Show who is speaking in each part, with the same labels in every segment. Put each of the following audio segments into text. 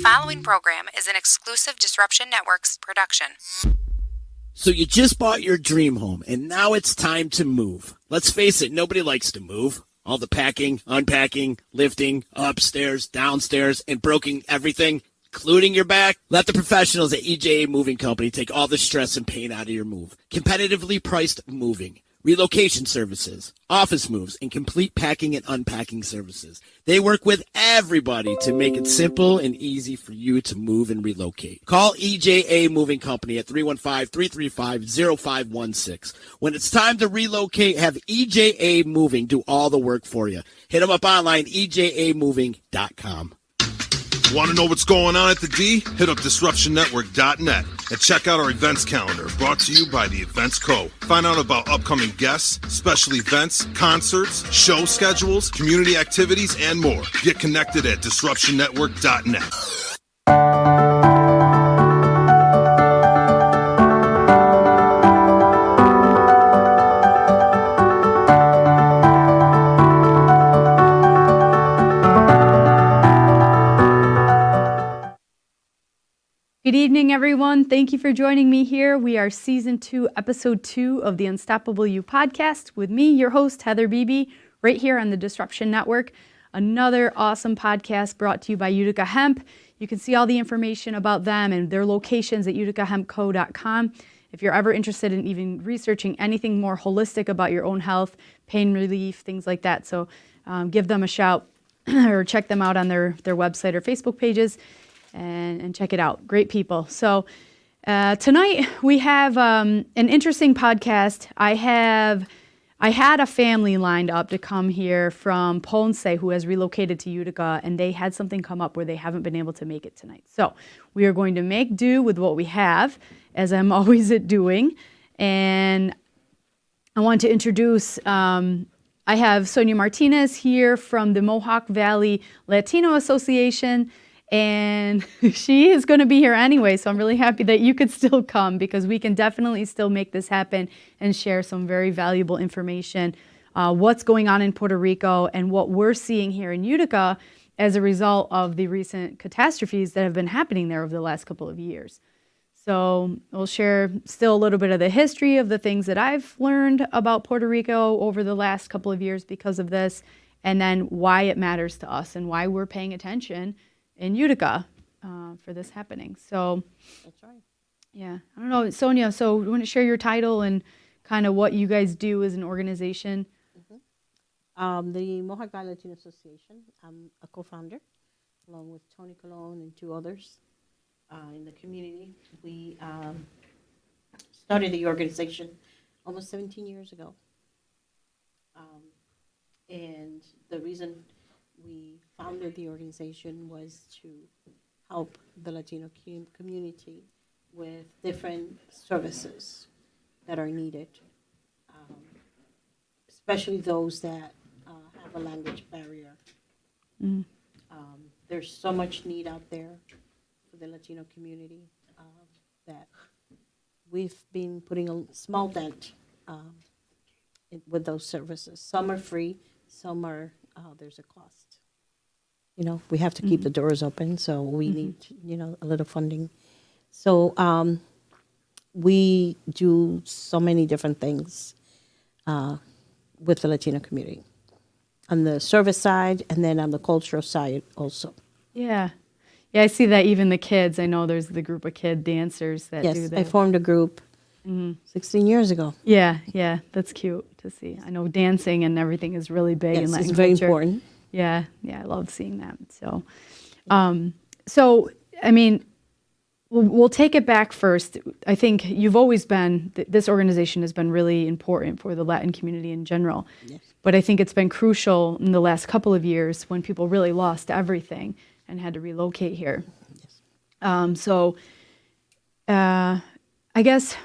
Speaker 1: following program is an exclusive Disruption Networks production.
Speaker 2: So you just bought your dream home, and now it's time to move. Let's face it, nobody likes to move. All the packing, unpacking, lifting, upstairs, downstairs, and broking everything, including your back. Let the professionals at EJA Moving Company take all the stress and pain out of your move. Competitively priced moving, relocation services, office moves, and complete packing and unpacking services. They work with everybody to make it simple and easy for you to move and relocate. Call EJA Moving Company at 315-335-0516. When it's time to relocate, have EJA Moving do all the work for you. Hit them up online, ejamoving.com.
Speaker 3: Want to know what's going on at the D? Hit up DisruptionNetwork.net and check out our events calendar, brought to you by the Events Co. Find out about upcoming guests, special events, concerts, show schedules, community activities, and more. Get connected at DisruptionNetwork.net.
Speaker 4: Good evening, everyone. Thank you for joining me here. We are Season 2, Episode 2 of the Unstoppable You podcast with me, your host, Heather Beebe, right here on the Disruption Network. Another awesome podcast brought to you by Utica Hemp. You can see all the information about them and their locations at uticahempco.com. If you're ever interested in even researching anything more holistic about your own health, pain relief, things like that. So give them a shout or check them out on their website or Facebook pages. And check it out. Great people. So tonight we have an interesting podcast. I had a family lined up to come here from Ponce who has relocated to Utica, and they had something come up where they haven't been able to make it tonight. So we are going to make do with what we have, as I'm always at doing. And I want to introduce, I have Sonia Martinez here from the Mohawk Valley Latino Association. And she is going to be here anyway, so I'm really happy that you could still come because we can definitely still make this happen and share some very valuable information, what's going on in Puerto Rico and what we're seeing here in Utica as a result of the recent catastrophes that have been happening there over the last couple of years. So we'll share still a little bit of the history of the things that I've learned about Puerto Rico over the last couple of years because of this, and then why it matters to us and why we're paying attention in Utica for this happening. So
Speaker 5: that's right.
Speaker 4: Yeah. I don't know, Sonia, so you want to share your title and kind of what you guys do as an organization?
Speaker 5: Mm-hmm. The Mohawk Valley Latino Association, I'm a co-founder along with Tony Colon and two others in the community. We started the organization almost 17 years ago. And the reason we founded the organization was to help the Latino community with different services that are needed, especially those that have a language barrier.
Speaker 4: Mm.
Speaker 5: There's so much need out there for the Latino community that we've been putting a small dent with those services. Some are free, some are there's a cost. You know, we have to keep the doors open, so we need, a little funding. So we do so many different things with the Latino community on the service side and then on the cultural side also.
Speaker 4: Yeah. Yeah, I see that even the kids, I know there's the group of kid dancers that do that.
Speaker 5: Yes, I formed a group 16 years ago.
Speaker 4: Yeah, that's cute to see. I know dancing and everything is really big in Latin
Speaker 5: it's very
Speaker 4: culture.
Speaker 5: important.
Speaker 4: Yeah, I love seeing that. So, so I mean, we'll take it back first. I think you've always been, this organization has been really important for the Latin community in general.
Speaker 5: Yes.
Speaker 4: But I think it's been crucial in the last couple of years when people really lost everything and had to relocate here.
Speaker 5: Yes.
Speaker 4: I guess,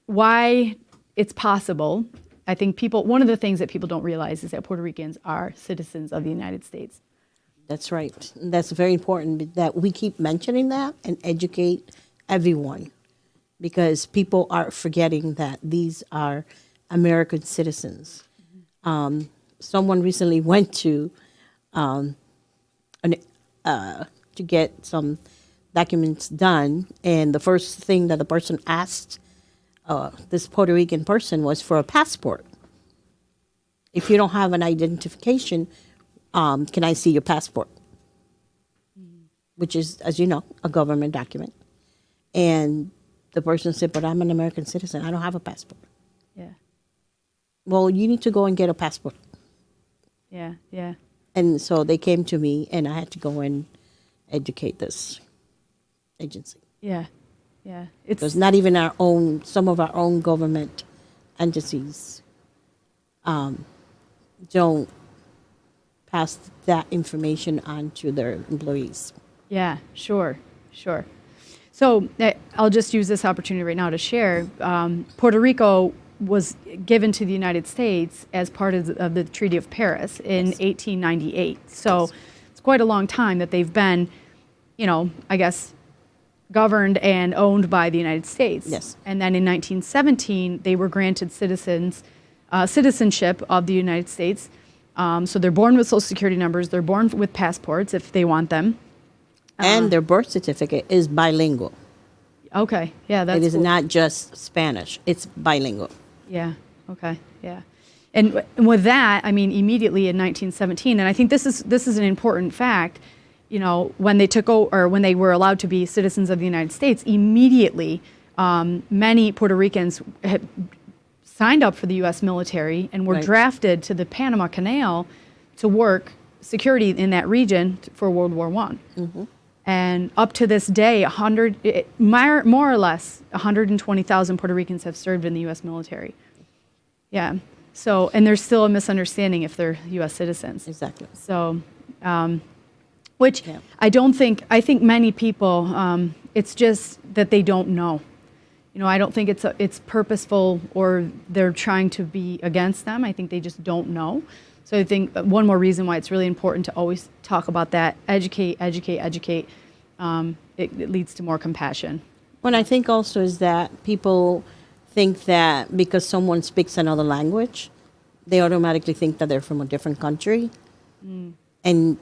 Speaker 4: why it's possible. I think one of the things that people don't realize is that Puerto Ricans are citizens of the United States.
Speaker 5: That's right. That's very important that we keep mentioning that and educate everyone because people are forgetting that these are American citizens. Someone recently went to to get some documents done, and the first thing that the person asked this Puerto Rican person was for a passport. If you don't have an identification, can I see your passport? Which is, as you know, a government document. And the person said, but I'm an American citizen. I don't have a passport.
Speaker 4: Yeah.
Speaker 5: Well, you need to go and get a passport.
Speaker 4: Yeah. Yeah.
Speaker 5: And so they came to me, and I had to go and educate this agency.
Speaker 4: Yeah. Yeah.
Speaker 5: Because not even some of our own government entities don't pass that information on to their employees.
Speaker 4: Yeah, sure. So I'll just use this opportunity right now to share. Puerto Rico was given to the United States as part of the Treaty of Paris in 1898. So it's quite a long time that they've been, I guess, governed and owned by the United States.
Speaker 5: Yes.
Speaker 4: And then in 1917, they were granted citizenship of the United States. So they're born with Social Security numbers. They're born with passports if they want them.
Speaker 5: And their birth certificate is bilingual.
Speaker 4: Okay, yeah, that's
Speaker 5: It is
Speaker 4: cool.
Speaker 5: not just Spanish. It's bilingual.
Speaker 4: Yeah, okay, yeah. And with that, I mean, immediately in 1917, and I think this is an important fact, when they took over, or when they were allowed to be citizens of the United States, immediately many Puerto Ricans had signed up for the U.S. military and were drafted to the Panama Canal to work security in that region for World War I. Mm-hmm. And up to this day, more or less 120,000 Puerto Ricans have served in the U.S. military. Yeah. So, and there's still a misunderstanding if they're U.S. citizens.
Speaker 5: Exactly.
Speaker 4: So, which I think many people, it's just that they don't know. I don't think it's purposeful or they're trying to be against them. I think they just don't know. So I think one more reason why it's really important to always talk about that, educate. It leads to more compassion.
Speaker 5: What I think also is that people think that because someone speaks another language, they automatically think that they're from a different country and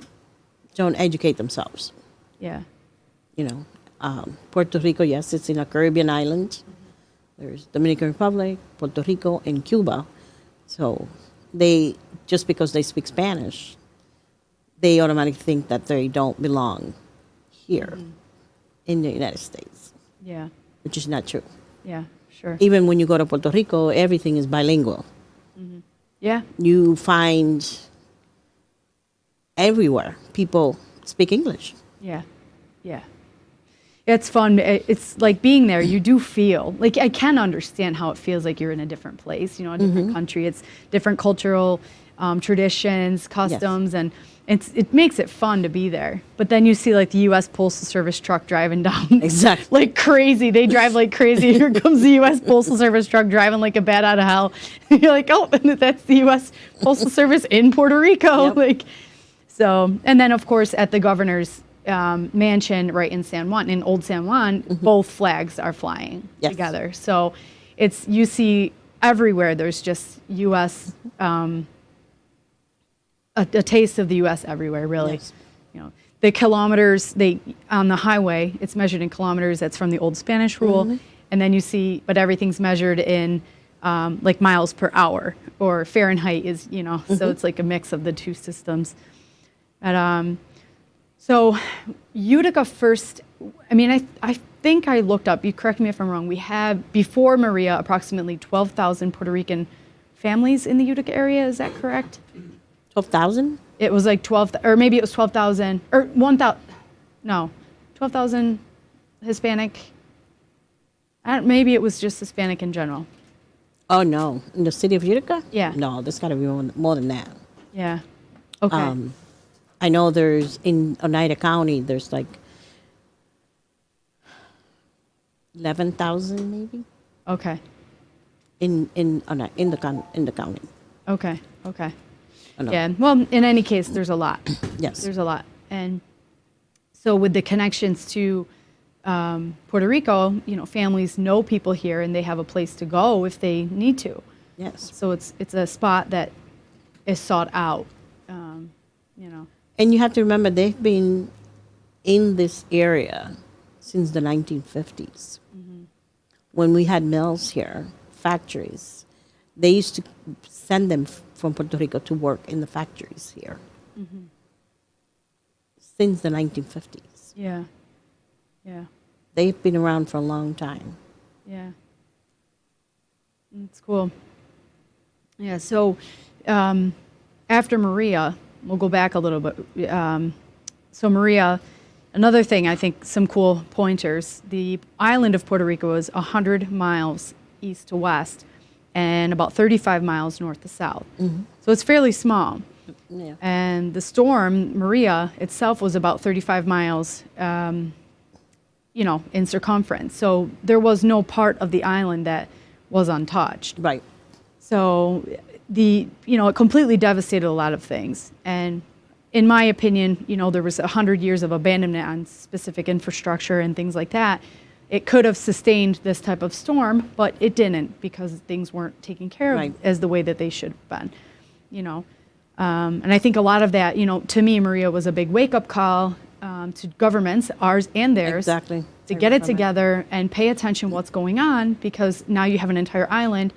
Speaker 5: don't educate themselves.
Speaker 4: Yeah.
Speaker 5: Puerto Rico, yes, it's in a Caribbean island. There's Dominican Republic, Puerto Rico, and Cuba. So just because they speak Spanish, they automatically think that they don't belong here in the United States.
Speaker 4: Yeah.
Speaker 5: Which is not true.
Speaker 4: Yeah, sure.
Speaker 5: Even when you go to Puerto Rico, everything is bilingual.
Speaker 4: Mm-hmm. Yeah.
Speaker 5: You find everywhere people speak English.
Speaker 4: Yeah. It's fun. It's like being there. You do feel like I can understand how it feels like you're in a different place, a different country. It's different cultural traditions, customs, and it makes it fun to be there. But then you see like the U.S. Postal Service truck driving down,
Speaker 5: Exactly,
Speaker 4: like crazy. They drive like crazy. Here comes the U.S. Postal Service truck driving like a bat out of hell. You're like, oh, that's the U.S. Postal Service in Puerto Rico.
Speaker 5: Yep.
Speaker 4: And then of course at the governor's mansion right in San Juan, in Old San Juan, both flags are flying together. So you see everywhere there's just U.S. A taste of the U.S. everywhere, really.
Speaker 5: Yes.
Speaker 4: The kilometers on the highway, it's measured in kilometers. That's from the old Spanish rule, and then you see, but everything's measured in like miles per hour, or Fahrenheit is, so it's like a mix of the two systems. But so Utica first, I think I looked up, you correct me if I'm wrong, we had, before Maria, approximately 12,000 Puerto Rican families in the Utica area, is that correct?
Speaker 5: 12,000?
Speaker 4: It was like 12, or maybe it was 12,000, or 1,000, no, 12,000 Hispanic, maybe it was just Hispanic in general.
Speaker 5: Oh, no. In the city of Utica?
Speaker 4: Yeah.
Speaker 5: No, there's got to be more than that.
Speaker 4: Yeah, okay.
Speaker 5: I know there's, in Oneida County, there's like 11,000 maybe.
Speaker 4: Okay.
Speaker 5: In the county.
Speaker 4: Okay.
Speaker 5: Oh, no.
Speaker 4: Yeah. Well, in any case, there's a lot.
Speaker 5: Yes.
Speaker 4: There's a lot, and so with the connections to Puerto Rico, families know people here, and they have a place to go if they need to.
Speaker 5: Yes.
Speaker 4: So it's a spot that is sought out.
Speaker 5: And you have to remember, they've been in this area since the 1950s. When we had mills here, factories, they used to send them from Puerto Rico to work in the factories here since the 1950s.
Speaker 4: Yeah. Yeah.
Speaker 5: They've been around for a long time.
Speaker 4: Yeah. That's cool. Yeah. So after Maria, we'll go back a little bit. So Maria, another thing, I think some cool pointers. The island of Puerto Rico is 100 miles east to west and about 35 miles north to south. So it's fairly small.
Speaker 5: Yeah.
Speaker 4: And the storm, Maria itself, was about 35 miles, in circumference. So there was no part of the island that was untouched.
Speaker 5: Right.
Speaker 4: So it completely devastated a lot of things. And in my opinion, there was 100 years of abandonment on specific infrastructure and things like that. It could have sustained this type of storm, but it didn't because things weren't taken care of
Speaker 5: Right.
Speaker 4: as the way that they should have been, And I think a lot of that, to me, Maria was a big wake-up call to governments, ours and theirs,
Speaker 5: Exactly.
Speaker 4: to get it together and pay attention what's going on, because now you have an entire island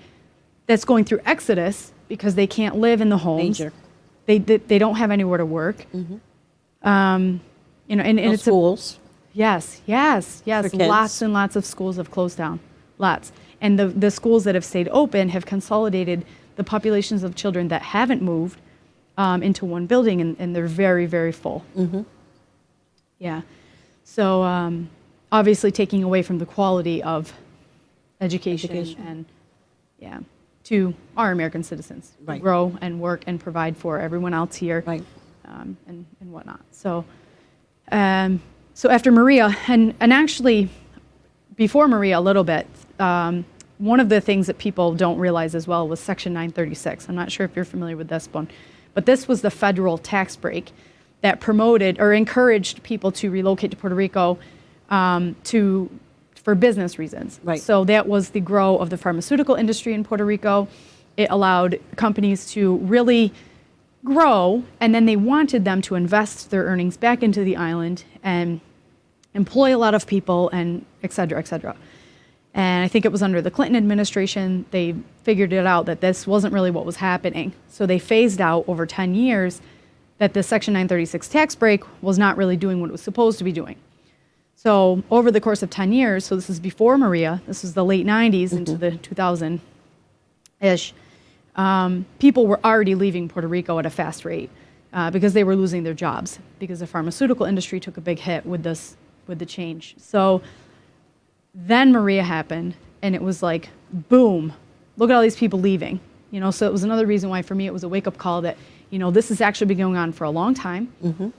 Speaker 4: that's going through exodus because they can't live in the homes.
Speaker 5: Major.
Speaker 4: They don't have anywhere to work. And
Speaker 5: No
Speaker 4: it's
Speaker 5: schools.
Speaker 4: yes.
Speaker 5: For kids.
Speaker 4: Lots and lots of schools have closed down. Lots. And the schools that have stayed open have consolidated the populations of children that haven't moved into one building, and they're very, very full. Yeah. So obviously taking away from the quality of education. And to our American citizens to
Speaker 5: Right.
Speaker 4: grow and work and provide for everyone else here.
Speaker 5: Right.
Speaker 4: And whatnot. So after Maria, and actually before Maria a little bit, one of the things that people don't realize as well was Section 936. I'm not sure if you're familiar with this one, but this was the federal tax break that promoted or encouraged people to relocate to Puerto Rico for business reasons.
Speaker 5: Right.
Speaker 4: So that was the grow of the pharmaceutical industry in Puerto Rico. It allowed companies to really grow, and then they wanted them to invest their earnings back into the island and employ a lot of people, and et cetera, et cetera. And I think it was under the Clinton administration, they figured it out that this wasn't really what was happening. So they phased out over 10 years that the Section 936 tax break was not really doing what it was supposed to be doing. So over the course of 10 years, so this is before Maria, this was the late 90s into the 2000-ish, people were already leaving Puerto Rico at a fast rate because they were losing their jobs because the pharmaceutical industry took a big hit with the change. So then Maria happened, and it was like, boom, look at all these people leaving. So it was another reason why for me it was a wake-up call that, this has actually been going on for a long time.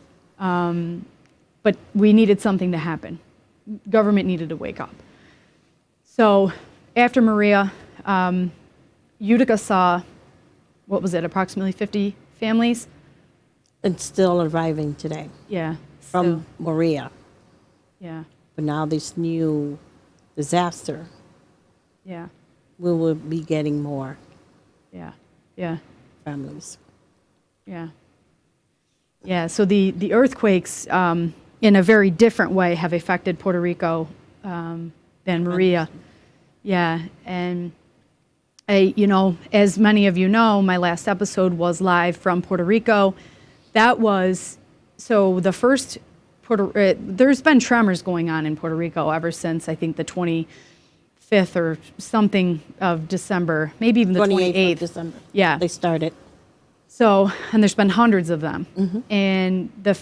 Speaker 4: But we needed something to happen. Government needed to wake up. So after Maria, Utica saw, approximately 50 families?
Speaker 5: And still arriving today
Speaker 4: Yeah.
Speaker 5: from Maria.
Speaker 4: Yeah.
Speaker 5: But now this new disaster,
Speaker 4: Yeah.
Speaker 5: we will be getting more
Speaker 4: Yeah. Yeah.
Speaker 5: families.
Speaker 4: Yeah. Yeah. So the earthquakes, in a very different way, have affected Puerto Rico than Maria. Yeah. And as many of you know, my last episode was live from Puerto Rico. That was the first there's been tremors going on in Puerto Rico ever since I think the 25th or something of December, maybe even the 28th.
Speaker 5: of December.
Speaker 4: Yeah.
Speaker 5: They started.
Speaker 4: So, and there's been hundreds of them. And the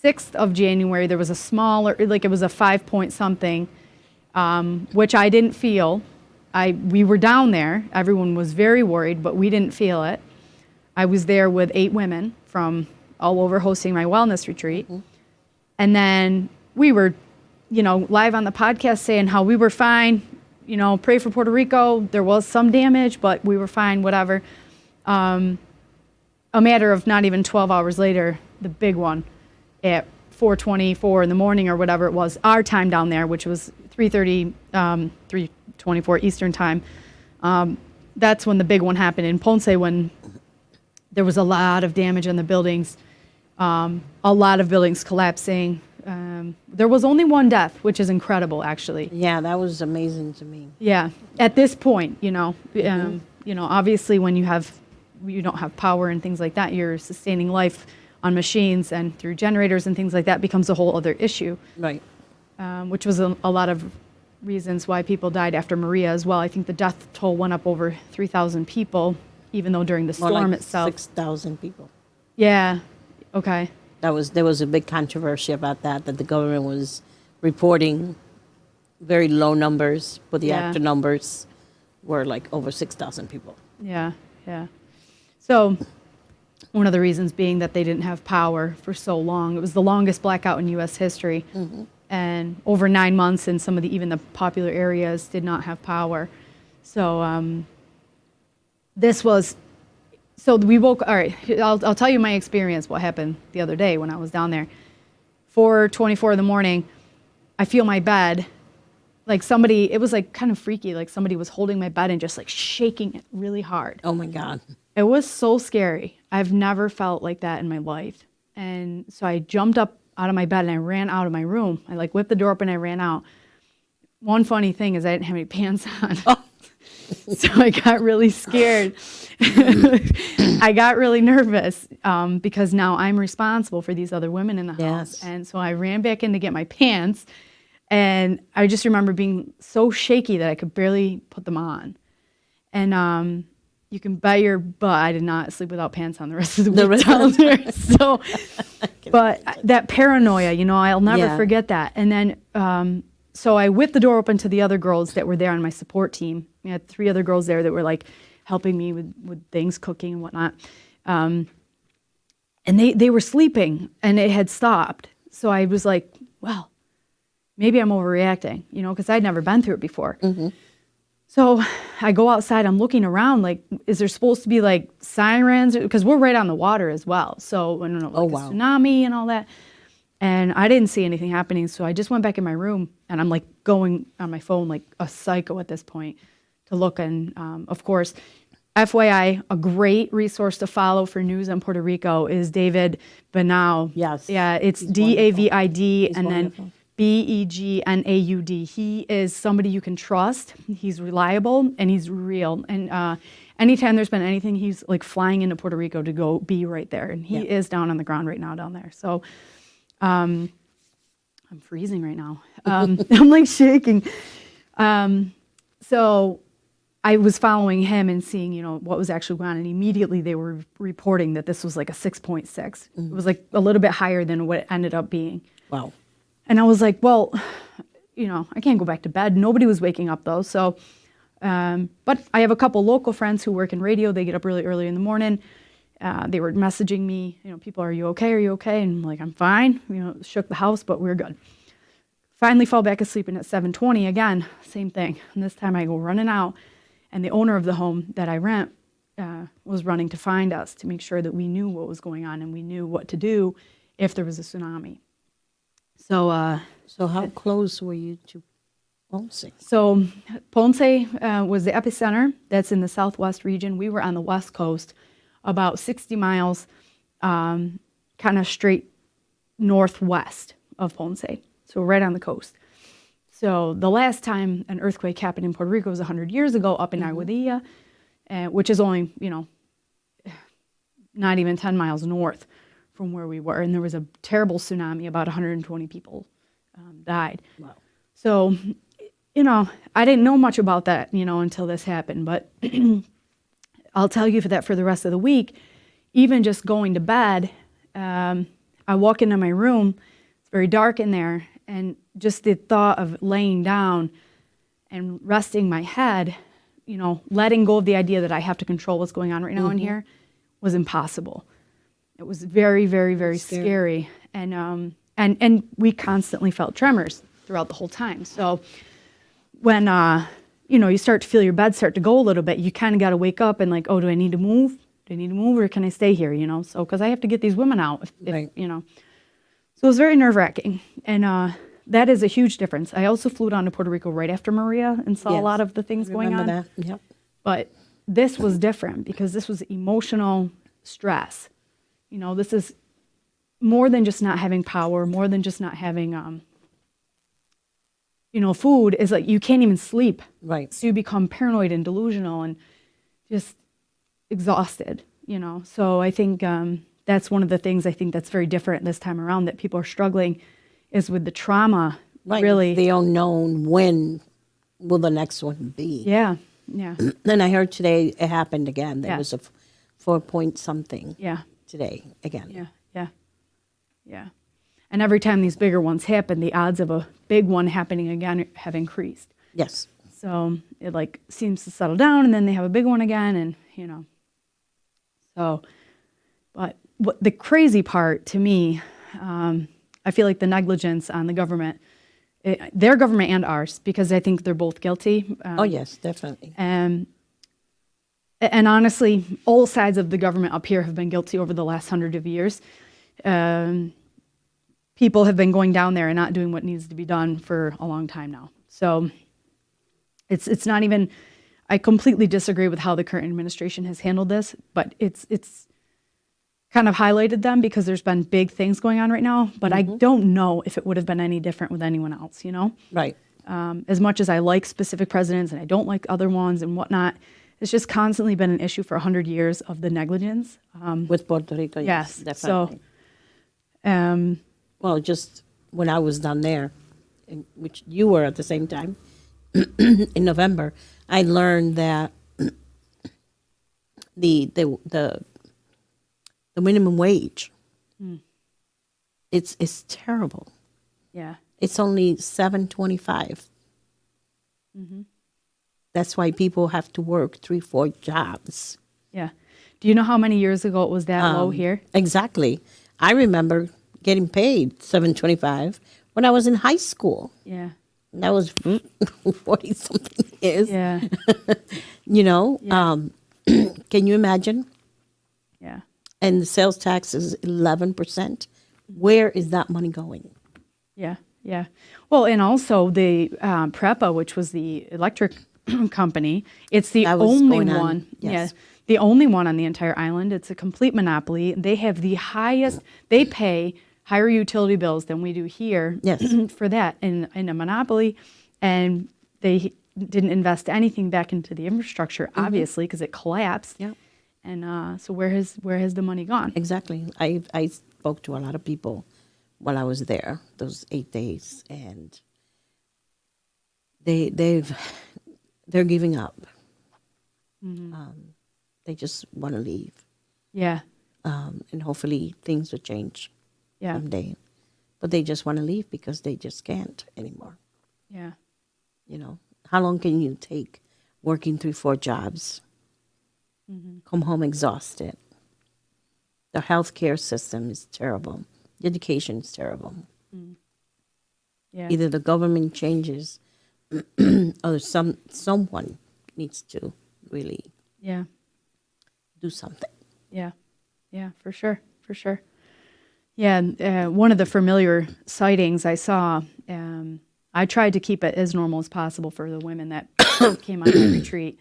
Speaker 4: 6th of January, there was a smaller, it was a 5-point something, which I didn't feel. We were down there. Everyone was very worried, but we didn't feel it. I was there with 8 women from all over hosting my wellness retreat. And then we were, live on the podcast saying how we were fine, pray for Puerto Rico. There was some damage, but we were fine, whatever. A matter of not even 12 hours later, the big one at 4:24 in the morning or whatever it was, our time down there, which was 3:30, 3:24 Eastern time. That's when the big one happened in Ponce, when there was a lot of damage in the buildings. A lot of buildings collapsing. There was only one death, which is incredible, actually.
Speaker 5: Yeah, that was amazing to me.
Speaker 4: Yeah, at this point, obviously when you don't have power and things like that, you're sustaining life on machines and through generators and things like that becomes a whole other issue.
Speaker 5: Right.
Speaker 4: Which was a lot of reasons why people died after Maria as well. I think the death toll went up over 3,000 people, even though during the
Speaker 5: More
Speaker 4: storm
Speaker 5: like
Speaker 4: itself.
Speaker 5: 6,000 people.
Speaker 4: Yeah. Okay.
Speaker 5: There was a big controversy about that the government was reporting very low numbers, but the
Speaker 4: Yeah.
Speaker 5: actual numbers were like over 6,000 people.
Speaker 4: Yeah. Yeah. So one of the reasons being that they didn't have power for so long. It was the longest blackout in U.S. history. And over 9 months in some of even the popular areas did not have power. So we woke, all right, I'll tell you my experience, what happened the other day when I was down there. 4:24 in the morning, I feel my bed, like somebody, it was like kind of freaky, like somebody was holding my bed and just like shaking it really hard.
Speaker 5: Oh my God.
Speaker 4: It was so scary. I've never felt like that in my life. And so I jumped up out of my bed and I ran out of my room. I like whipped the door open and I ran out. One funny thing is I didn't have any pants on.
Speaker 5: Oh.
Speaker 4: So I got really scared. I got really nervous because now I'm responsible for these other women in the house.
Speaker 5: Yes.
Speaker 4: And so I ran back in to get my pants. And I just remember being so shaky that I could barely put them on. And you can bet your butt I did not sleep without pants on the rest of the week down there. So, but that paranoia, I'll never forget that. And then, so I whipped the door open to the other girls that were there on my support team. I had 3 other girls there that were like helping me with things, cooking and whatnot. And they were sleeping and it had stopped. So I was like, well, maybe I'm overreacting, because I'd never been through it before. So I go outside, I'm looking around, like, is there supposed to be like sirens? Because we're right on the water as well. So I don't know, like a tsunami and all that. And I didn't see anything happening. So I just went back in my room and I'm like going on my phone like a psycho at this point to look. And of course, FYI, a great resource to follow for news on Puerto Rico is David Benau.
Speaker 5: Yes.
Speaker 4: Yeah, it's David and then Begnaud. He is somebody you can trust. He's reliable and he's real. And anytime there's been anything, he's like flying into Puerto Rico to go be right there. And he is down on the ground right now down there. So I'm freezing right now. I'm like shaking. So I was following him and seeing, what was actually going on. And immediately they were reporting that this was like a 6.6. It was like a little bit higher than what it ended up being.
Speaker 5: Wow.
Speaker 4: And I was like, well, I can't go back to bed. Nobody was waking up though. So, but I have a couple local friends who work in radio. They get up really early in the morning. They were messaging me, people, are you okay? Are you okay? And I'm like, I'm fine. Shook the house, but we're good. Finally fall back asleep, and at 7:20 again, same thing. And this time I go running out, and the owner of the home that I rent was running to find us to make sure that we knew what was going on and we knew what to do if there was a tsunami. So,
Speaker 5: so how close were you to Ponce?
Speaker 4: So Ponce was the epicenter. That's in the southwest region. We were on the west coast, about 60 miles, kind of straight northwest of Ponce. So right on the coast. So the last time an earthquake happened in Puerto Rico was 100 years ago up in Aguadilla, which is only, not even 10 miles north from where we were. And there was a terrible tsunami. About 120 people died. Wow. So, I didn't know much about that, until this happened. But I'll tell you for the rest of the week, even just going to bed, I walk into my room, it's very dark in there, and just the thought of laying down and resting my head, letting go of the idea that I have to control what's going on right now in here was impossible. It was very, very, very scary. And we constantly felt tremors throughout the whole time. So when, you start to feel your bed start to go a little bit, you kind of got to wake up and like, oh, do I need to move? Do I need to move or can I stay here? So, because I have to get these women out,
Speaker 5: right.
Speaker 4: So it was very nerve-wracking. And that is a huge difference. I also flew down to Puerto Rico right after Maria and saw a lot of the things going on.
Speaker 5: That. Yep.
Speaker 4: But this was different because this was emotional stress. This is more than just not having power, more than just not having, food, is like you can't even sleep.
Speaker 5: Right.
Speaker 4: So you become paranoid and delusional and just exhausted, So I think that's one of the things I think that's very different this time around that people are struggling is with the trauma.
Speaker 5: Right.
Speaker 4: Really.
Speaker 5: The unknown, when will the next one be?
Speaker 4: Yeah.
Speaker 5: And I heard today it happened again. There
Speaker 4: Yeah.
Speaker 5: was a 4 point something
Speaker 4: Yeah.
Speaker 5: today again.
Speaker 4: Yeah. And every time these bigger ones happen, the odds of a big one happening again have increased.
Speaker 5: Yes.
Speaker 4: So it like seems to settle down and then they have a big one again and, So, but what the crazy part to me, I feel like the negligence on the government, their government and ours, because I think they're both guilty.
Speaker 5: Oh, yes, definitely.
Speaker 4: And honestly, all sides of the government up here have been guilty over the last 100 of years. People have been going down there and not doing what needs to be done for a long time now. So it's not even, I completely disagree with how the current administration has handled this, but it's kind of highlighted them because there's been big things going on right now, but I don't know if it would have been any different with anyone else,
Speaker 5: Right.
Speaker 4: As much as I like specific presidents and I don't like other ones and whatnot, it's just constantly been an issue for 100 years of the negligence.
Speaker 5: With Puerto Rico, yes,
Speaker 4: Yes.
Speaker 5: definitely.
Speaker 4: So,
Speaker 5: Well, just when I was down there, which you were at the same time, in November, I learned that the minimum wage, it's terrible.
Speaker 4: yeah.
Speaker 5: It's only $7.25. That's why people have to work 3-4 jobs.
Speaker 4: Yeah. Do you know how many years ago it was that low here?
Speaker 5: Exactly. I remember getting paid $7.25 when I was in high school.
Speaker 4: Yeah.
Speaker 5: And that was 40 something years.
Speaker 4: Yeah.
Speaker 5: Can you imagine?
Speaker 4: Yeah.
Speaker 5: And the sales tax is 11%. Where is that money going?
Speaker 4: Yeah. Yeah. Well, and also the PREPA, which was the electric company, it's the
Speaker 5: That was
Speaker 4: only
Speaker 5: going on,
Speaker 4: one.
Speaker 5: yes.
Speaker 4: Yeah. The only one on the entire island. It's a complete monopoly. They have the highest, they pay higher utility bills than we do here.
Speaker 5: Yes.
Speaker 4: For that in a monopoly. And they didn't invest anything back into the infrastructure, obviously, because it collapsed.
Speaker 5: Yeah.
Speaker 4: And so where has the money gone?
Speaker 5: Exactly. I spoke to a lot of people while I was there, those 8 days, and they're giving up. They just want to leave,
Speaker 4: Yeah.
Speaker 5: and hopefully things will change
Speaker 4: Yeah.
Speaker 5: someday. But they just want to leave because they just can't anymore.
Speaker 4: Yeah.
Speaker 5: How long can you take working 3-4 jobs? Come home exhausted. The healthcare system is terrible. The education is terrible.
Speaker 4: Yeah.
Speaker 5: Either the government changes or someone needs to really
Speaker 4: Yeah.
Speaker 5: do something.
Speaker 4: Yeah. Yeah, for sure. For sure. Yeah. And, one of the familiar sightings I saw, I tried to keep it as normal as possible for the women that came on my retreat.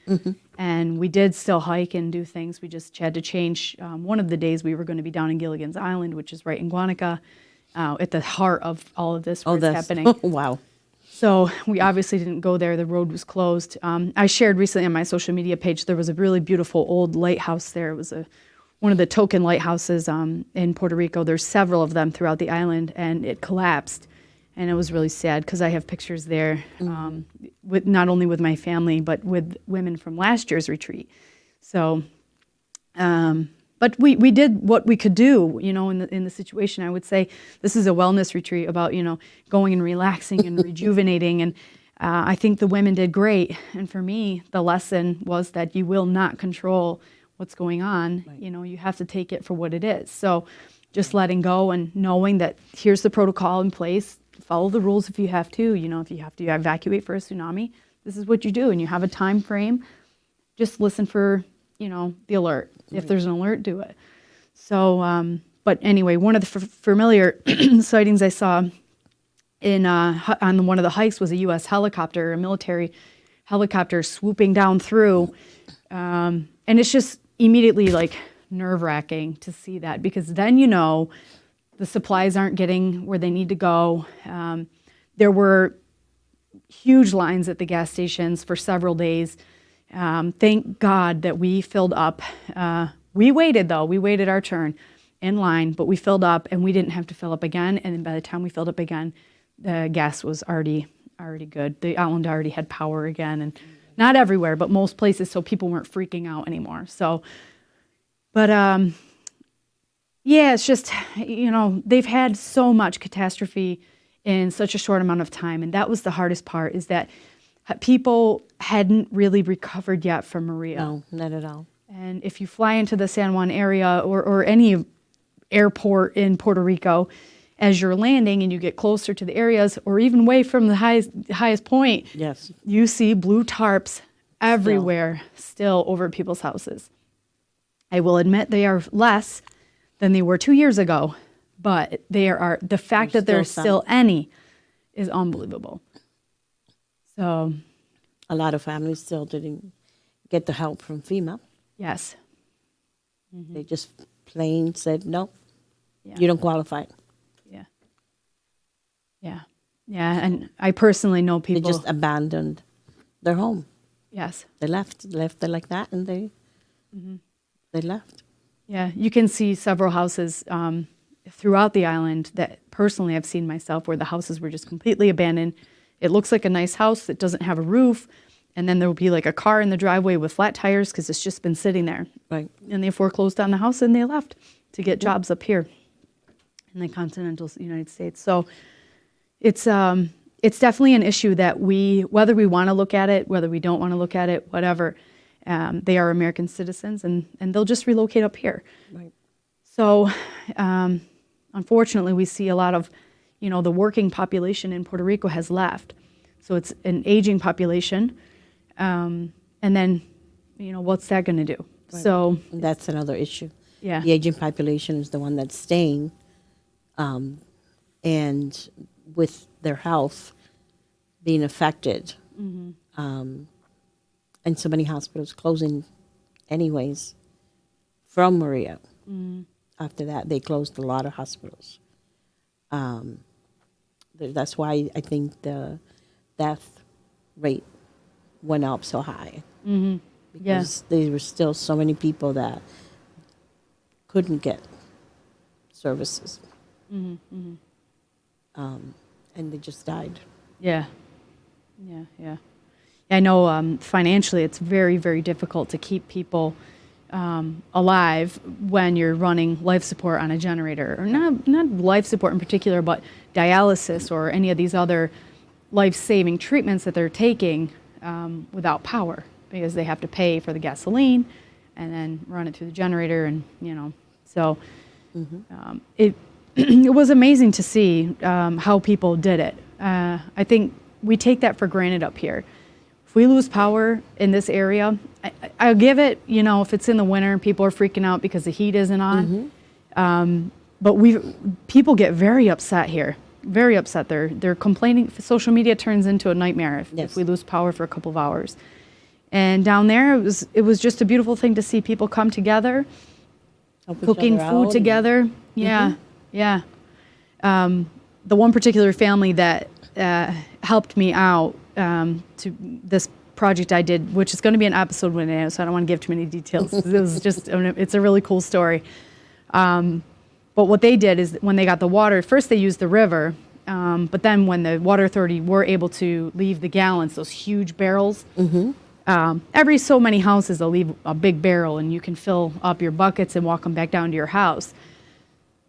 Speaker 4: And we did still hike and do things. We just had to change. One of the days we were going to be down in Gilligan's Island, which is right in Guanica, at the heart of all of this where it's happening.
Speaker 5: Wow.
Speaker 4: So we obviously didn't go there. The road was closed. I shared recently on my social media page, there was a really beautiful old lighthouse there. It was one of the token lighthouses in Puerto Rico. There's several of them throughout the island, and it collapsed. And it was really sad because I have pictures there, with not only with my family, but with women from last year's retreat. So, but we did what we could do, in the situation. I would say this is a wellness retreat about, going and relaxing and rejuvenating. And I think the women did great. And for me, the lesson was that you will not control what's going on. Right. You have to take it for what it is. So just letting go and knowing that here's the protocol in place. Follow the rules if you have to. If you have to evacuate for a tsunami, this is what you do. And you have a time frame. Just listen for, the alert. If there's an alert, do it. So, but anyway, one of the familiar sightings I saw on one of the hikes was a U.S. helicopter, a military helicopter swooping down through. And it's just immediately like nerve-wracking to see that, because then The supplies aren't getting where they need to go. There were huge lines at the gas stations for several days. Thank God that we filled up. We waited, though. We waited our turn in line, but we filled up, and we didn't have to fill up again. And then by the time we filled up again, the gas was already good. The island already had power again, and not everywhere, but most places, so people weren't freaking out anymore. So, but yeah, it's just, they've had so much catastrophe in such a short amount of time, and that was the hardest part, is that people hadn't really recovered yet from Maria.
Speaker 5: No, not at all.
Speaker 4: And if you fly into the San Juan area or any airport in Puerto Rico, as you're landing and you get closer to the areas, or even away from the highest point,
Speaker 5: Yes.
Speaker 4: you see blue tarps everywhere still over people's houses. I will admit they are less than they were 2 years ago, but the fact that there's still any is unbelievable. So,
Speaker 5: A lot of families still didn't get the help from FEMA.
Speaker 4: yes.
Speaker 5: They just plain said, no,
Speaker 4: Yeah.
Speaker 5: you don't qualify.
Speaker 4: Yeah. Yeah. Yeah. And I personally know
Speaker 5: They
Speaker 4: people.
Speaker 5: just abandoned their home.
Speaker 4: Yes.
Speaker 5: They left it like that, and they left.
Speaker 4: Yeah. You can see several houses throughout the island that personally I've seen myself, where the houses were just completely abandoned. It looks like a nice house that doesn't have a roof. And then there will be like a car in the driveway with flat tires because it's just been sitting there.
Speaker 5: Right.
Speaker 4: And they foreclosed on the house and they left to get jobs up here in the continental United States. So it's definitely an issue that whether we want to look at it, whether we don't want to look at it, whatever, they are American citizens and they'll just relocate up here.
Speaker 5: Right.
Speaker 4: So unfortunately, we see a lot of, the working population in Puerto Rico has left. So it's an aging population. And then, what's that going to do?
Speaker 5: Right.
Speaker 4: So
Speaker 5: And that's another issue.
Speaker 4: Yeah.
Speaker 5: The aging population is the one that's staying, and with their health being affected, and so many hospitals closing anyways from Maria. After that, they closed a lot of hospitals. That's why I think the death rate went up so high. Because there were still so many people that couldn't get services. And they just died.
Speaker 4: Yeah. I know financially it's very, very difficult to keep people alive when you're running life support on a generator, or not life support in particular, but dialysis or any of these other life-saving treatments that they're taking without power, because they have to pay for the gasoline and then run it through the generator, and so it it was amazing to see how people did it. I think we take that for granted up here. If we lose power in this area, I'll give it, if it's in the winter and people are freaking out because the heat isn't on. But people get very upset here, very upset. They're complaining. Social media turns into a nightmare if we lose power for a couple of hours. And down there, it was just a beautiful thing to see people come together, cooking food together. Yeah. The one particular family that helped me out to this project I did, which is going to be an episode one day, so I don't want to give too many details. It's a really cool story. But what they did is when they got the water, first they used the river, but then when the water authority were able to leave the gallons, those huge barrels, every so many houses they'll leave a big barrel and you can fill up your buckets and walk them back down to your house.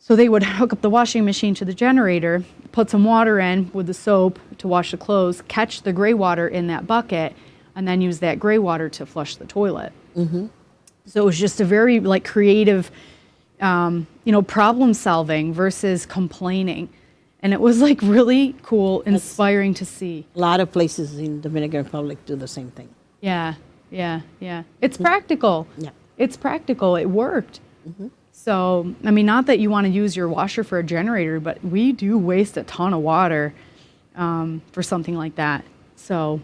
Speaker 4: So they would hook up the washing machine to the generator, put some water in with the soap to wash the clothes, catch the gray water in that bucket, and then use that gray water to flush the toilet. So it was just a very creative, problem solving versus complaining. And it was really cool, inspiring to see.
Speaker 5: A lot of places in Dominican Republic do the same thing.
Speaker 4: Yeah. It's practical.
Speaker 5: Yeah.
Speaker 4: It's practical. It worked. So, not that you want to use your washer for a generator, but we do waste a ton of water for something like that. So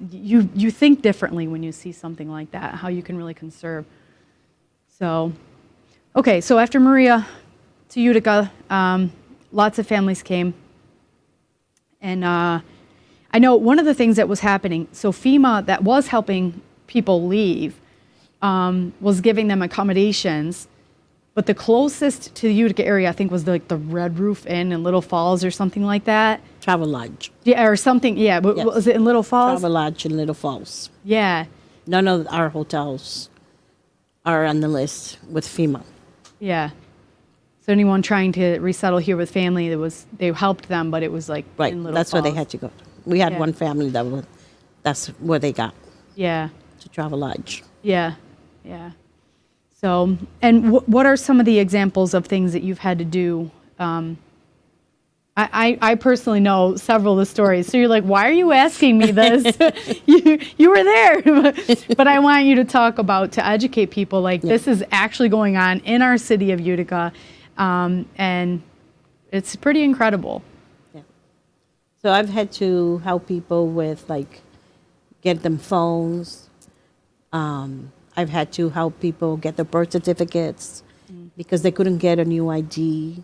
Speaker 4: you think differently when you see something like that, how you can really conserve. So, okay, so after Maria, to Utica. Lots of families came. And I know one of the things that was happening, so FEMA that was helping people leave was giving them accommodations. But the closest to the Utica area, I think, was the Red Roof Inn in Little Falls or something like that.
Speaker 5: Travel Lodge.
Speaker 4: Yeah, or something. Yeah, but
Speaker 5: Yes.
Speaker 4: was it in Little Falls?
Speaker 5: Travel Lodge in Little Falls.
Speaker 4: Yeah,
Speaker 5: None of our hotels are on the list with FEMA.
Speaker 4: yeah. So anyone trying to resettle here with family, they helped them, but it was like
Speaker 5: Right.
Speaker 4: in Little
Speaker 5: That's where they
Speaker 4: Falls.
Speaker 5: had to go. We had
Speaker 4: Yeah.
Speaker 5: one family that's where they got
Speaker 4: Yeah,
Speaker 5: to Travel Lodge.
Speaker 4: yeah, yeah. So, and what are some of the examples of things that you've had to do? I personally know several of the stories. So you're like, why are you asking me this? you were there. But I want you to talk about, to educate people, like this is actually going on in our city of Utica. And it's pretty incredible.
Speaker 5: Yeah. So I've had to help people with like get them phones. I've had to help people get their birth certificates because they couldn't get a new ID.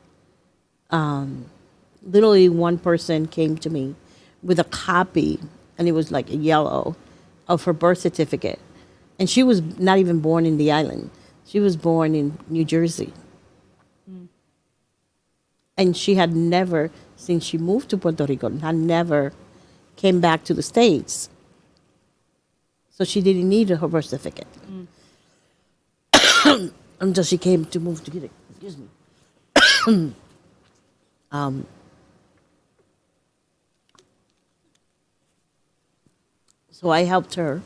Speaker 5: Literally, one person came to me with a copy, and it was like a yellow, of her birth certificate. And she was not even born in the island. She was born in New Jersey. And she had never, since she moved to Puerto Rico, had never came back to the States. So she didn't need her birth certificate until she came to move to get it. Excuse me. So I helped her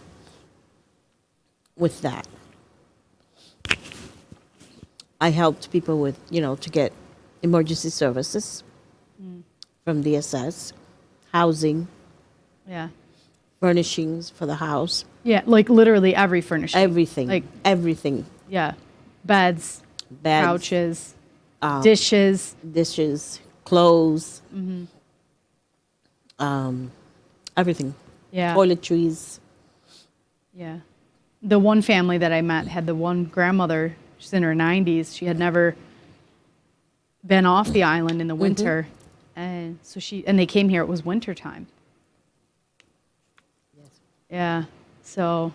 Speaker 5: with that. I helped people with, to get emergency services from DSS, housing,
Speaker 4: Yeah.
Speaker 5: furnishings for the house,
Speaker 4: Yeah, like literally every furnishing.
Speaker 5: everything,
Speaker 4: Like,
Speaker 5: everything,
Speaker 4: yeah. Beds,
Speaker 5: beds,
Speaker 4: couches, dishes.
Speaker 5: dishes, clothes, everything,
Speaker 4: Yeah.
Speaker 5: toiletries.
Speaker 4: Yeah. The one family that I met had the one grandmother, she's in her 90s. She had never been off the island in the winter. And so they came here, it was winter time. Yeah. So,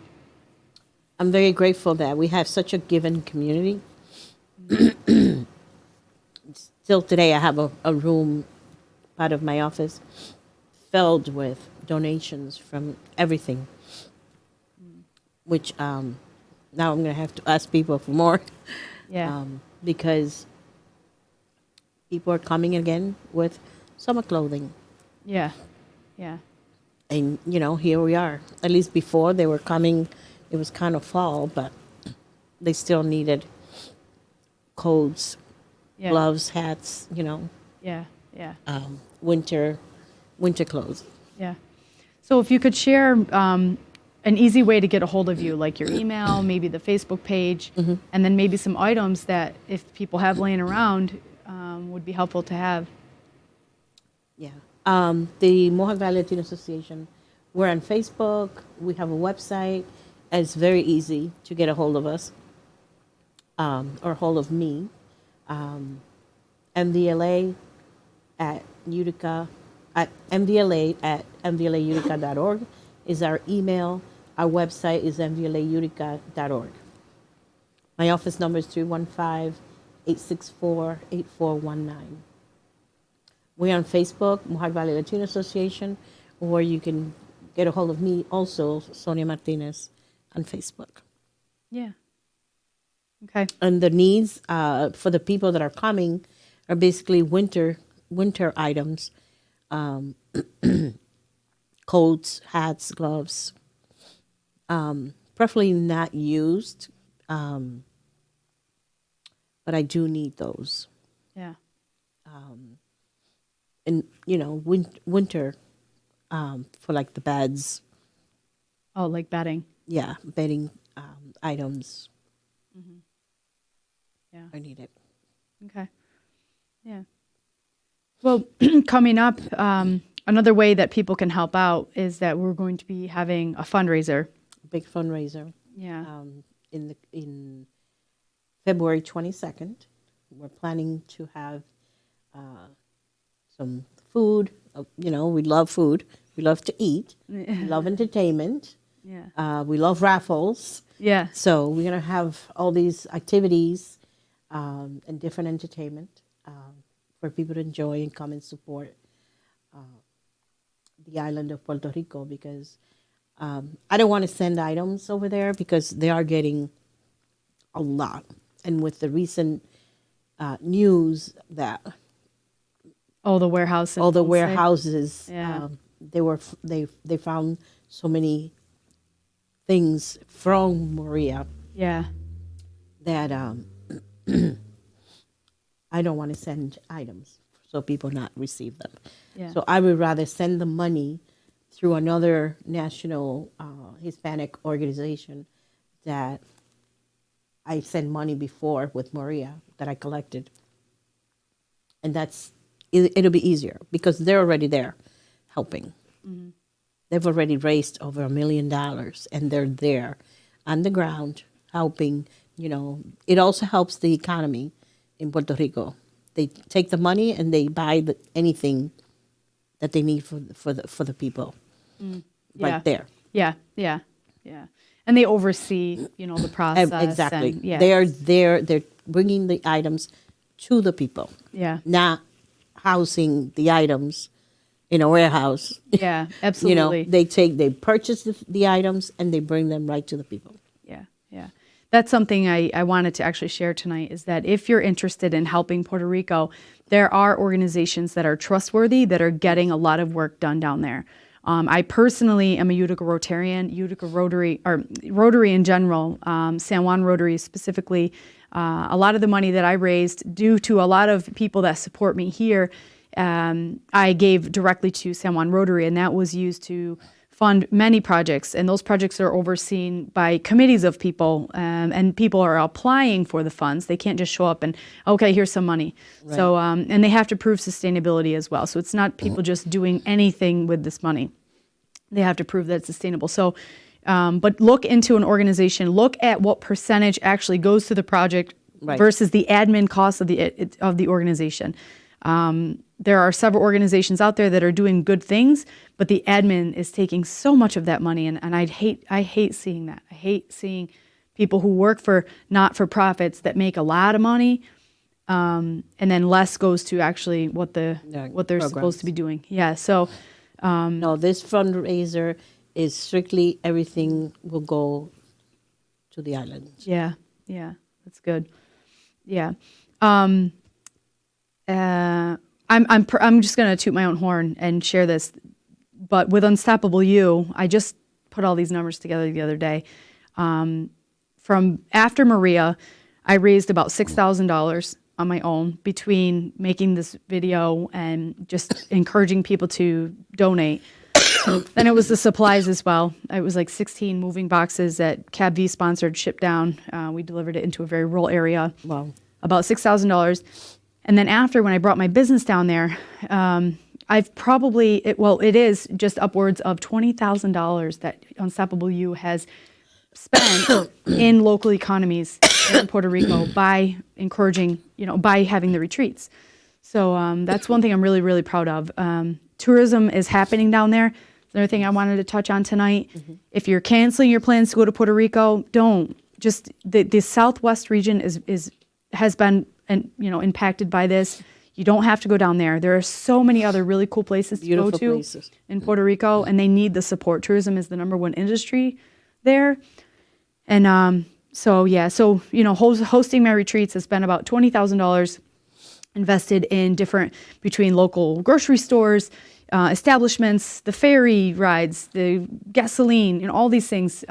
Speaker 5: I'm very grateful that we have such a given community. Still today, I have a room, part of my office, filled with donations from everything, which now I'm going to have to ask people for more
Speaker 4: yeah.
Speaker 5: because people are coming again with summer clothing.
Speaker 4: Yeah. Yeah.
Speaker 5: And, here we are. At least before they were coming, it was kind of fall, but they still needed coats,
Speaker 4: Yeah.
Speaker 5: gloves, hats,
Speaker 4: Yeah. Yeah.
Speaker 5: winter clothes.
Speaker 4: Yeah. So if you could share an easy way to get a hold of you, like your email, maybe the Facebook page, and then maybe some items that if people have laying around would be helpful to have.
Speaker 5: Yeah. The Mohawk Valley Latino Association, we're on Facebook. We have a website. It's very easy to get a hold of us or hold of me. MVLA at Utica, at mvla@mvlautica.org is our email. Our website is mvlautica.org. My office number is 315-864-8419. We're on Facebook, Mohawk Valley Latino Association, or you can get a hold of me also, Sonia Martinez, on Facebook.
Speaker 4: Yeah. Okay.
Speaker 5: And the needs for the people that are coming are basically winter items, coats, hats, gloves, preferably not used, but I do need those.
Speaker 4: Yeah.
Speaker 5: And winter for like the beds,
Speaker 4: Oh, like bedding.
Speaker 5: bedding items.
Speaker 4: Yeah.
Speaker 5: I need it.
Speaker 4: Okay. Yeah. Well, coming up, another way that people can help out is that we're going to be having a fundraiser.
Speaker 5: Big fundraiser.
Speaker 4: Yeah.
Speaker 5: In February 22nd, we're planning to have some food. We love food. We love to eat. We love entertainment.
Speaker 4: Yeah.
Speaker 5: We love raffles.
Speaker 4: Yeah.
Speaker 5: So we're going to have all these activities and different entertainment for people to enjoy and come and support the island of Puerto Rico, because I don't want to send items over there because they are getting a lot. And with the recent news that
Speaker 4: Oh, the warehouse.
Speaker 5: all the
Speaker 4: Ponce.
Speaker 5: warehouses,
Speaker 4: Yeah.
Speaker 5: they found so many things from Maria
Speaker 4: Yeah.
Speaker 5: that I don't want to send items so people not receive them.
Speaker 4: Yeah.
Speaker 5: So I would rather send the money through another national Hispanic organization that I sent money before with Maria that I collected. And it'll be easier because they're already there helping.
Speaker 4: Mm-hmm.
Speaker 5: They've already raised over $1 million and they're there on the ground helping. It also helps the economy in Puerto Rico. They take the money and they buy anything that they need for the people
Speaker 4: Yeah.
Speaker 5: right there.
Speaker 4: Yeah. Yeah. Yeah. And they oversee, the process.
Speaker 5: Exactly.
Speaker 4: And, yeah.
Speaker 5: They're bringing the items to the people,
Speaker 4: Yeah.
Speaker 5: not housing the items in a warehouse.
Speaker 4: Yeah. Absolutely.
Speaker 5: They purchase the items and they bring them right to the people.
Speaker 4: Yeah, yeah. That's something I wanted to actually share tonight, is that if you're interested in helping Puerto Rico, there are organizations that are trustworthy that are getting a lot of work done down there. I personally am a Utica Rotarian, Utica Rotary, or Rotary in general, San Juan Rotary specifically. A lot of the money that I raised, due to a lot of people that support me here, I gave directly to San Juan Rotary, and that was used to fund many projects, and those projects are overseen by committees of people, and people are applying for the funds. They can't just show up and, okay, here's some money. Right. So, and they have to prove sustainability as well. So it's not people just doing anything with this money. They have to prove that it's sustainable. So, but look into an organization, look at what percentage actually goes to the project versus the admin costs of the organization. There are several organizations out there that are doing good things, but the admin is taking so much of that money, and I hate seeing that. I hate seeing people who work for not-for-profits that make a lot of money, and then less goes to actually what they're programs. Supposed to be doing. Yeah. So
Speaker 5: no, this fundraiser is strictly everything will go to the island.
Speaker 4: Yeah. Yeah. That's good. Yeah. I'm just going to toot my own horn and share this, but with Unstoppable You, I just put all these numbers together the other day. From after Maria, I raised about $6,000 on my own between making this video and just encouraging people to donate. Then it was the supplies as well. It was like 16 moving boxes that Cab V sponsored, shipped down. We delivered it into a very rural area.
Speaker 5: Wow. About
Speaker 4: $6,000. And then after, when I brought my business down there, I've probably, it is just upwards of $20,000 that Unstoppable You has spent in local economies in Puerto Rico by encouraging, by having the retreats. So that's one thing I'm really, really proud of. Tourism is happening down there. Another thing I wanted to touch on tonight. Mm-hmm. If you're canceling your plans to go to Puerto Rico, don't. Just the Southwest region has been impacted by this. You don't have to go down there. There are so many other really cool places to go to in Puerto Rico, and they need the support. Tourism is the number one industry there. And hosting my retreats has been about $20,000 invested in between local grocery stores, establishments, the ferry rides, the gasoline, all these things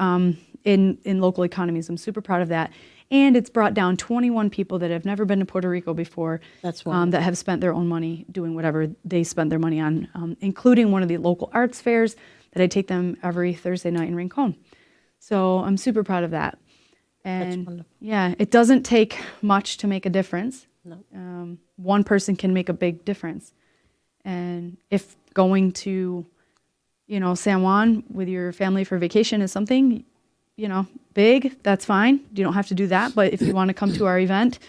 Speaker 4: in local economies. I'm super proud of that. And it's brought down 21 people that have never been to Puerto Rico before. That's that have spent their own money doing whatever they spent their money on, including one of the local arts fairs that I take them every Thursday night in Rincon. So I'm super proud of that. And yeah, it doesn't take much to make a difference. No. One person can make a big difference. And if going to, San Juan with your family for vacation is something, big, that's fine. You don't have to do that. But if you want to come to our event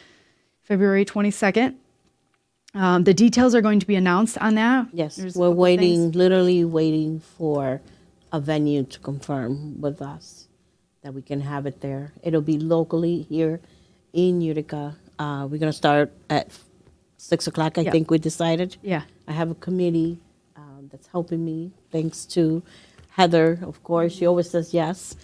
Speaker 4: February 22nd. The details are going to be announced on that.
Speaker 5: Yes,
Speaker 4: There's a
Speaker 5: we're
Speaker 4: couple
Speaker 5: waiting,
Speaker 4: things.
Speaker 5: literally waiting for a venue to confirm with us that we can have it there. It'll be locally here in Utica. We're going to start at 6 o'clock, I
Speaker 4: Yeah.
Speaker 5: think we decided.
Speaker 4: Yeah.
Speaker 5: I have a committee that's helping me, thanks to Heather, of course. She always says yes.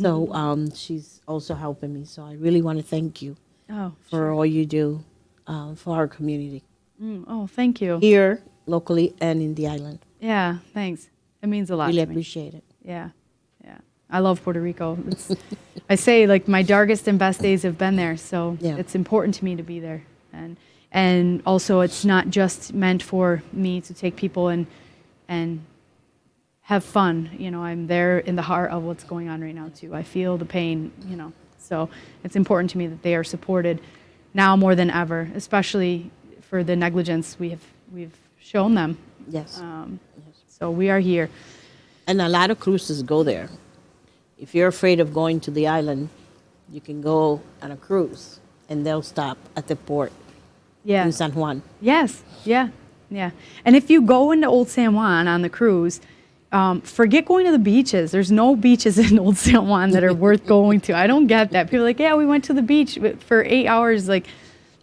Speaker 5: So she's also helping me. So I really want to thank you
Speaker 4: Oh,
Speaker 5: for all you do for our community
Speaker 4: oh, thank you.
Speaker 5: here, locally, and in the island.
Speaker 4: Yeah, thanks. It means a lot
Speaker 5: Really
Speaker 4: to me.
Speaker 5: appreciate it.
Speaker 4: Yeah, yeah. I love Puerto Rico. It's, I say like my darkest and best days have been there, so
Speaker 5: Yeah.
Speaker 4: it's important to me to be there. And also it's not just meant for me to take people and have fun. You know, I'm there in the heart of what's going on right now too. I feel the pain, you know. So it's important to me that they are supported now more than ever, especially for the negligence we've shown them.
Speaker 5: Yes.
Speaker 4: So we are here.
Speaker 5: And a lot of cruises go there. If you're afraid of going to the island, you can go on a cruise and they'll stop at the port
Speaker 4: Yeah.
Speaker 5: in San Juan.
Speaker 4: Yes. Yeah. Yeah. And if you go into Old San Juan on the cruise, forget going to the beaches. There's no beaches in Old San Juan that are worth going to. I don't get that. People are like, yeah, we went to the beach for 8 hours. Like,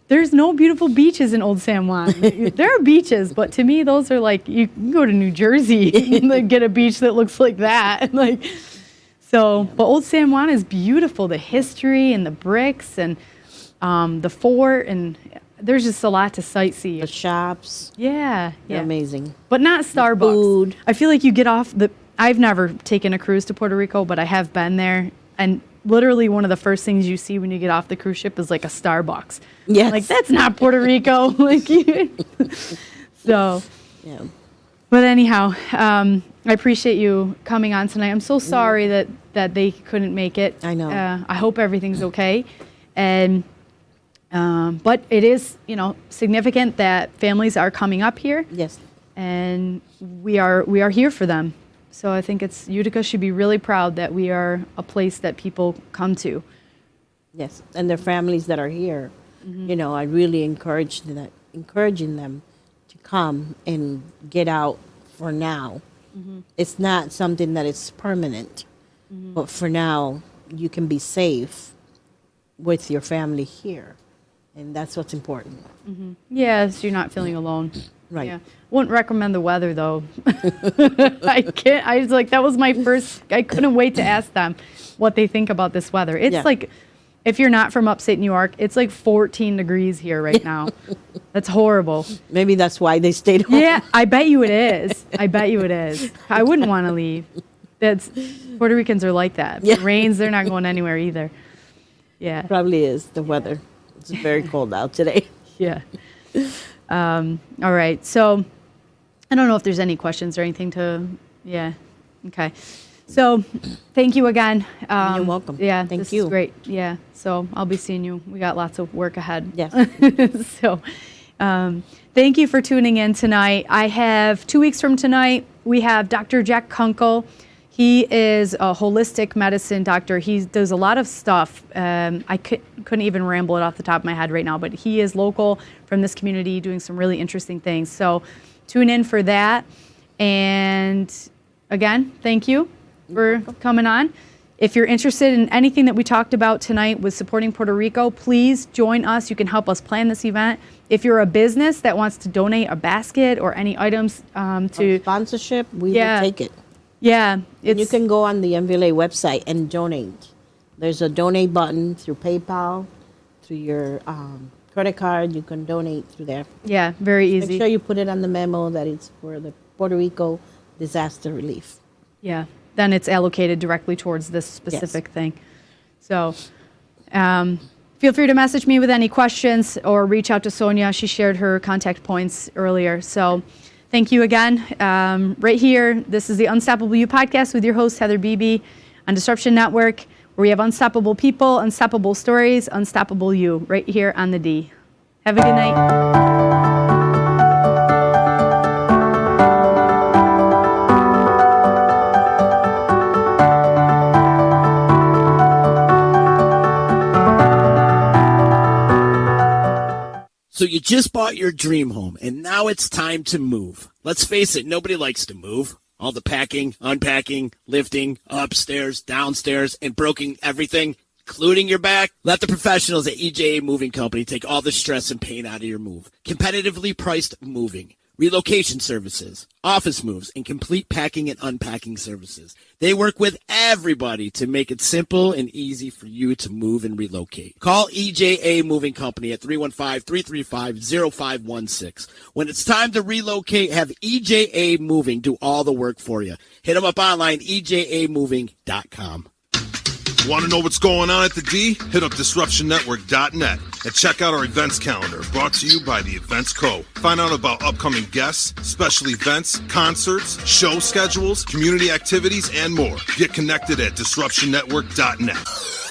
Speaker 4: there's no beautiful beaches in Old San Juan. There are beaches, but to me, those are like, you can go to New Jersey and like, get a beach that looks like that. Like, so, but Old San Juan is beautiful. The history and the bricks and the fort, and there's just a lot to sightsee.
Speaker 5: The shops,
Speaker 4: Yeah,
Speaker 5: they're
Speaker 4: yeah.
Speaker 5: amazing.
Speaker 4: But not Starbucks.
Speaker 5: food.
Speaker 4: I feel like you get off the. I've never taken a cruise to Puerto Rico, but I have been there, and literally one of the first things you see when you get off the cruise ship is like a Starbucks.
Speaker 5: Yes.
Speaker 4: Like that's not Puerto Rico. Like, so.
Speaker 5: Yeah.
Speaker 4: But anyhow, I appreciate you coming on tonight. I'm so sorry that they couldn't make it.
Speaker 5: I know.
Speaker 4: I hope everything's okay, and. But it is, significant that families are coming up here,
Speaker 5: Yes.
Speaker 4: and we are here for them. So I think Utica should be really proud that we are a place that people come to.
Speaker 5: Yes. And their families that are here, I really encouraging them to come and get out for now. It's not something that is permanent, but for now, you can be safe with your family here. And that's what's important.
Speaker 4: Yes, you're not feeling alone.
Speaker 5: Right.
Speaker 4: Yeah. Wouldn't recommend the weather though. I can't. I was like, that was my first. I couldn't wait to ask them what they think about this weather. It's
Speaker 5: Yeah.
Speaker 4: like, if you're not from upstate New York, it's like 14 degrees here right now. That's horrible.
Speaker 5: Maybe that's why they stayed home.
Speaker 4: Yeah, I bet you it is. I bet you it is. I wouldn't want to leave. Puerto Ricans are like that. If
Speaker 5: Yeah.
Speaker 4: it rains, they're not going anywhere either. Yeah.
Speaker 5: Probably is the weather. It's very cold out today.
Speaker 4: Yeah. All right. So I don't know if there's any questions or anything yeah. Okay. So thank you again.
Speaker 5: You're welcome.
Speaker 4: Yeah.
Speaker 5: Thank
Speaker 4: this
Speaker 5: you.
Speaker 4: is great. Yeah. So I'll be seeing you. We got lots of work ahead.
Speaker 5: Yes.
Speaker 4: So thank you for tuning in tonight. I have 2 weeks from tonight, we have Dr. Jack Kunkel. He is a holistic medicine doctor. He does a lot of stuff. I couldn't even ramble it off the top of my head right now, but he is local from this community doing some really interesting things. So tune in for that. And again, thank you for coming on. If you're interested in anything that we talked about tonight with supporting Puerto Rico, please join us. You can help us plan this event. If you're a business that wants to donate a basket or any items to
Speaker 5: Sponsorship, we
Speaker 4: Yeah.
Speaker 5: will take it.
Speaker 4: yeah,
Speaker 5: And
Speaker 4: it's
Speaker 5: you can go on the MVLA website and donate. There's a donate button through PayPal, through your credit card. You can donate through there.
Speaker 4: yeah, very
Speaker 5: Make
Speaker 4: easy.
Speaker 5: sure you put it on the memo that it's for the Puerto Rico disaster relief.
Speaker 4: Yeah, then it's allocated directly towards this specific thing. So feel free to message me with any questions or reach out to Sonia. She shared her contact points earlier. So thank you again. Right here, this is the Unstoppable You podcast with your host, Heather Beebe, on Disruption Network, where we have unstoppable people, unstoppable stories, unstoppable you, right here on the D. Have a good night.
Speaker 2: So you just bought your dream home, and now it's time to move. Let's face it, nobody likes to move. All the packing, unpacking, lifting, upstairs, downstairs, and broking everything, including your back. Let the professionals at EJA Moving Company take all the stress and pain out of your move. Competitively priced moving, relocation services, office moves, and complete packing and unpacking services. They work with everybody to make it simple and easy for you to move and relocate. Call EJA Moving Company at 315-335-0516. When it's time to relocate, have EJA Moving do all the work for you. Hit them up online, ejamoving.com.
Speaker 3: Want to know what's going on at the D? Hit up DisruptionNetwork.net and check out our events calendar brought to you by the Events Co. Find out about upcoming guests, special events, concerts, show schedules, community activities, and more. Get connected at DisruptionNetwork.net.